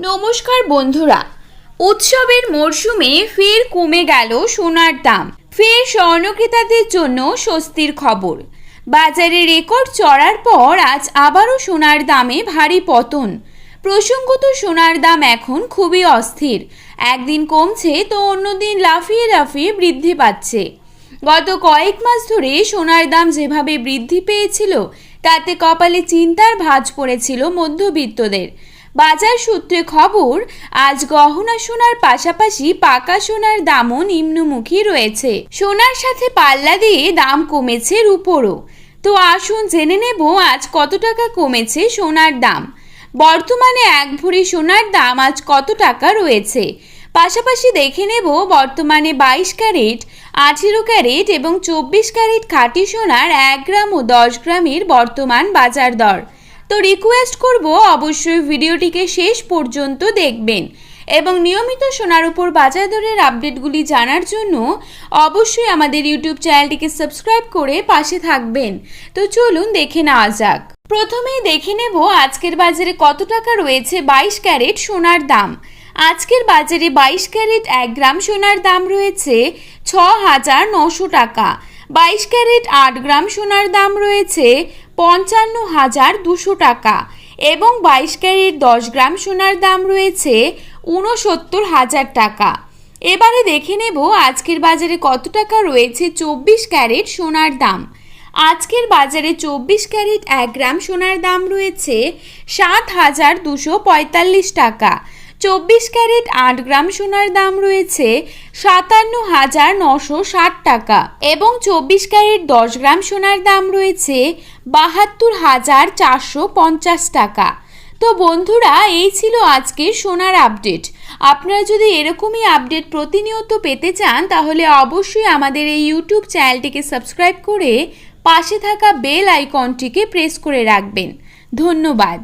নমস্কার বন্ধুরা, উৎসবের মরশুমে ফের কমে গেল সোনার দাম। ফের স্বর্ণক্রেতাদের জন্য স্বস্তির খবর। বাজারে রেকর্ড চড়ার পর আজ আবারও সোনার দামে ভারী পতন। প্রসঙ্গত সোনার দাম এখন খুবই অস্থির, একদিন কমছে তো অন্যদিন লাফিয়ে লাফিয়ে বৃদ্ধি পাচ্ছে। গত কয়েক মাস ধরে সোনার দাম যেভাবে বৃদ্ধি পেয়েছিল তাতে কপালে চিন্তার ভাঁজ পড়েছিল মধ্যবিত্তদের। বাজার সূত্রে খবর, আজ গহনা সোনার পাশাপাশি পাকা সোনার দামও নিম্নমুখী রয়েছে। সোনার সাথে পাল্লা দিয়ে দাম কমেছে রূপোরও। তো আসুন জেনে নেব আজ কত টাকা কমেছে সোনার দাম। বর্তমানে এক ভরি সোনার দাম আজ কত টাকা রয়েছে, পাশাপাশি দেখে নেব বর্তমানে 22 ক্যারেট, 18 ক্যারেট এবং 24 ক্যারেট খাঁটি সোনার 1 গ্রাম ও 10 গ্রামের বর্তমান বাজার দর। তো রিকোয়েস্ট করব অবশ্যই ভিডিওটিকে শেষ পর্যন্ত দেখবেন এবং নিয়মিত সোনার উপর বাজার দরের আপডেটগুলি জানার জন্য অবশ্যই আমাদের ইউটিউব চ্যানেলটিকে সাবস্ক্রাইব করে পাশে থাকবেন। তো চলুন দেখে নেওয়া যাক। প্রথমেই দেখে নেব আজকের বাজারে কত টাকা রয়েছে 22 ক্যারেট সোনার দাম। আজকের বাজারে 22 ক্যারেট 1 গ্রাম সোনার দাম রয়েছে 6,900 টাকা। 22 ক্যারেট 8 গ্রাম সোনার দাম রয়েছে 55,200 টাকা এবং 22 ক্যারেট 10 গ্রাম সোনার দাম রয়েছে 69,000 টাকা। এবারে দেখে নেব আজকের বাজারে কত টাকা রয়েছে 24 ক্যারেট সোনার দাম। আজকের বাজারে 24 ক্যারেট 1 গ্রাম সোনার দাম রয়েছে 7,245 টাকা। 24 ক্যারেট 8 গ্রাম সোনার দাম রয়েছে 57,960 টাকা এবং 24 ক্যারেট 10 গ্রাম সোনার দাম রয়েছে 72,450 টাকা। তো বন্ধুরা, এই ছিল আজকের সোনার আপডেট। আপনারা যদি এরকমই আপডেট প্রতিনিয়ত পেতে চান তাহলে অবশ্যই আমাদের এই ইউটিউব চ্যানেলটিকে সাবস্ক্রাইব করে পাশে থাকা বেল আইকনটিকে প্রেস করে রাখবেন। ধন্যবাদ।